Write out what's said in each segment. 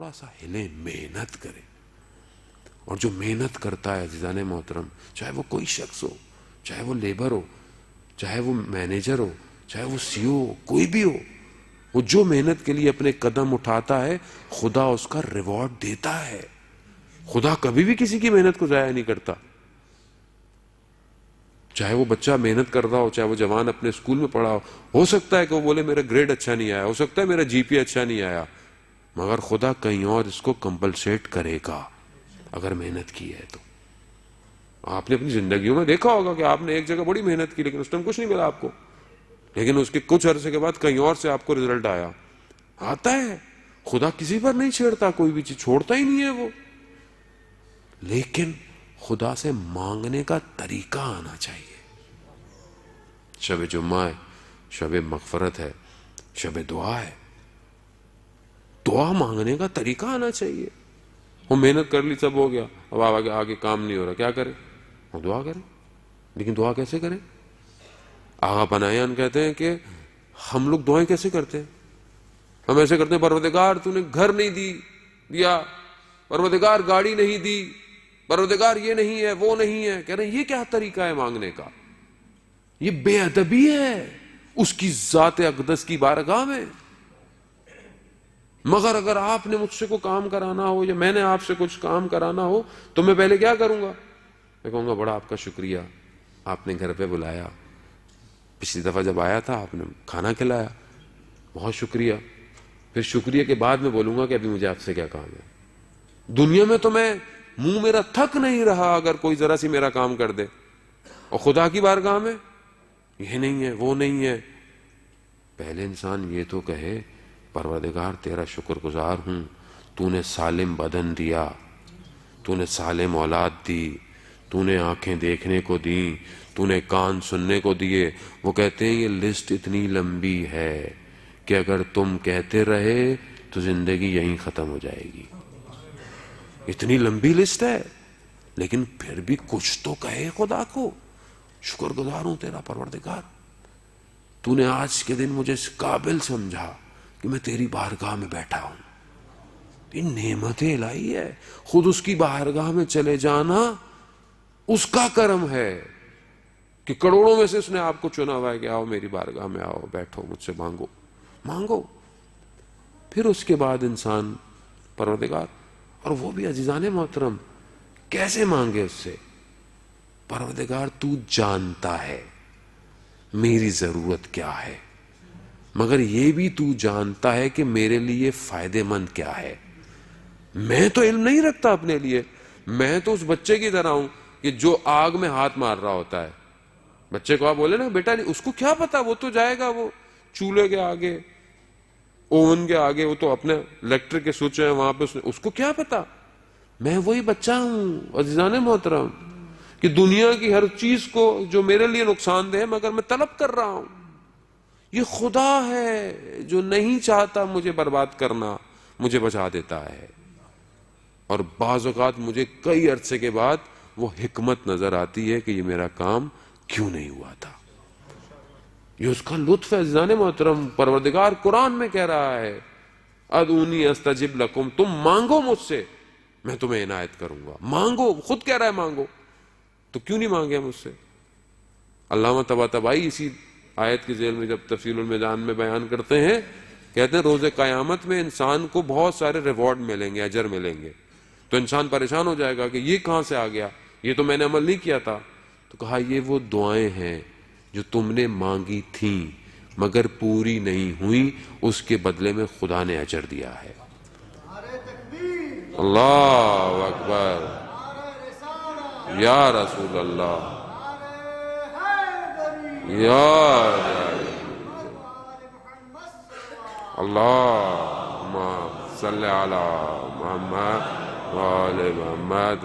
تھوڑا سا ہلیں، محنت کریں. اور جو محنت کرتا ہے عزیزان محترم، چاہے وہ کوئی شخص ہو، چاہے وہ لیبر ہو، چاہے وہ مینیجر ہو، چاہے وہ سی او ہو، کوئی بھی ہو، وہ جو محنت کے لیے اپنے قدم اٹھاتا ہے خدا اس کا ریوارڈ دیتا ہے. خدا کبھی بھی کسی کی محنت کو ضائع نہیں کرتا. چاہے وہ بچہ محنت کر رہا ہو، چاہے وہ جوان اپنے اسکول میں پڑھا ہو سکتا ہے کہ وہ بولے میرا گریڈ اچھا نہیں آیا، ہو سکتا ہے میرا جی پی اچھا نہیں آیا، مگر خدا کہیں اور اس کو کمپلسیٹ کرے گا اگر محنت کی ہے تو. آپ نے اپنی زندگیوں میں دیکھا ہوگا کہ آپ نے ایک جگہ بڑی محنت کی لیکن اس ٹائم کچھ نہیں ملا آپ کو، لیکن اس کے کچھ عرصے کے بعد کہیں اور سے آپ کو رزلٹ آتا ہے. خدا کسی پر نہیں چھیڑتا، کوئی بھی چیز چھوڑتا ہی نہیں ہے وہ، لیکن خدا سے مانگنے کا طریقہ آنا چاہیے. شب جمعہ ہے، شب مغفرت ہے، شب دعا ہے، دعا مانگنے کا طریقہ آنا چاہیے. وہ محنت کر لی، سب ہو گیا، اب آگے کام نہیں ہو رہا، کیا کرے؟ وہ دعا کریں. لیکن دعا کیسے کریں؟ آغا پناہیان کہتے ہیں کہ ہم لوگ دعائیں کیسے کرتے ہیں؟ ہم ایسے کرتے ہیں پروردگار تو نے گھر نہیں دیا، پروردگار گاڑی نہیں دی، پروردگار یہ نہیں ہے وہ نہیں ہے. کہہ رہے ہیں یہ کیا طریقہ ہے مانگنے کا؟ یہ بے ادبی ہے اس کی ذات اقدس کی بارگاہ میں. مگر اگر آپ نے مجھ سے کوئی کام کرانا ہو یا میں نے آپ سے کچھ کام کرانا ہو تو میں پہلے کیا کروں گا؟ میں کہوں گا بڑا آپ کا شکریہ، آپ نے گھر پہ بلایا، پچھلی دفعہ جب آیا تھا آپ نے کھانا کھلایا، بہت شکریہ. پھر شکریہ کے بعد میں بولوں گا کہ ابھی مجھے آپ سے کیا کام ہے. دنیا میں تو میں منہ میرا تھک نہیں رہا اگر کوئی ذرا سی میرا کام کر دے، اور خدا کی بارگاہ میں یہ نہیں ہے وہ نہیں ہے. پہلے انسان یہ تو کہے پروردگار تیرا شکر گزار ہوں، تو نے سالم بدن دیا، تو نے سالم اولاد دی، تو نے آنکھیں دیکھنے کو دیں، تو نے کان سننے کو دیے. وہ کہتے ہیں یہ لسٹ اتنی لمبی ہے کہ اگر تم کہتے رہے تو زندگی یہیں ختم ہو جائے گی. اتنی لمبی لسٹ ہے، لیکن پھر بھی کچھ تو کہے خدا کو. شکر گزار ہوں تیرا پروردگار، تو نے آج کے دن مجھے اس قابل سمجھا کہ میں تیری بارگاہ میں بیٹھا ہوں. یہ نعمت الہی ہے. خود اس کی بارگاہ میں چلے جانا اس کا کرم ہے کہ کروڑوں میں سے اس نے آپ کو چنا ہوا ہے کہ آؤ میری بارگاہ میں، آؤ بیٹھو مجھ سے مانگو. پھر اس کے بعد انسان پروردگار، اور وہ بھی عزیزان محترم کیسے مانگے اس سے؟ پروردگار تو جانتا ہے میری ضرورت کیا ہے، مگر یہ بھی تو جانتا ہے کہ میرے لیے فائدے مند کیا ہے. میں تو علم نہیں رکھتا اپنے لیے، میں تو اس بچے کی طرح ہوں کہ جو آگ میں ہاتھ مار رہا ہوتا ہے. بچے کو آپ بولے نا بیٹا نہیں، اس کو کیا پتا، وہ تو جائے گا وہ چولہے کے آگے، اوون کے آگے، وہ تو اپنے الیکٹرک کے سوئچ ہیں وہاں پہ، اس کو کیا پتا. میں وہی بچہ ہوں عزیزان محترم کہ دنیا کی ہر چیز کو جو میرے لیے نقصان دہ ہے مگر میں طلب کر رہا ہوں. یہ خدا ہے جو نہیں چاہتا مجھے برباد کرنا، مجھے بچا دیتا ہے. اور بعض اوقات مجھے کئی عرصے کے بعد وہ حکمت نظر آتی ہے کہ یہ میرا کام کیوں نہیں ہوا تھا. یہ اس کا لطف ہے عزیزان محترم. پروردگار قرآن میں کہہ رہا ہے ادعونی استجب لکم، تم مانگو مجھ سے میں تمہیں عنایت کروں گا. مانگو، خود کہہ رہا ہے مانگو، تو کیوں نہیں مانگے مجھ سے؟ علامہ طباطبائی اسی آیت کے ذیل میں جب تفصیل المیزان میں بیان کرتے ہیں، کہتے ہیں روز قیامت میں انسان کو بہت سارے ریوارڈ ملیں گے، اجر ملیں گے. تو انسان پریشان ہو جائے گا کہ یہ کہاں سے آ گیا، یہ تو میں نے عمل نہیں کیا تھا. تو کہا یہ وہ دعائیں ہیں جو تم نے مانگی تھیں مگر پوری نہیں ہوئی، اس کے بدلے میں خدا نے اجر دیا ہے. اللہ اکبر، یا رسول اللہ، یا اللہم صلی علی محمد وآل محمد.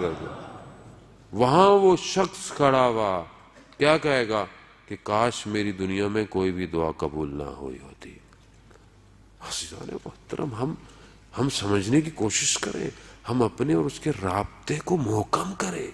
وہاں وہ شخص کھڑا ہوا کیا کہے گا کہ کاش میری دنیا میں کوئی بھی دعا قبول نہ ہوئی ہوتی. عزیزان محترم ہم سمجھنے کی کوشش کریں، ہم اپنے اور اس کے رابطے کو محکم کریں.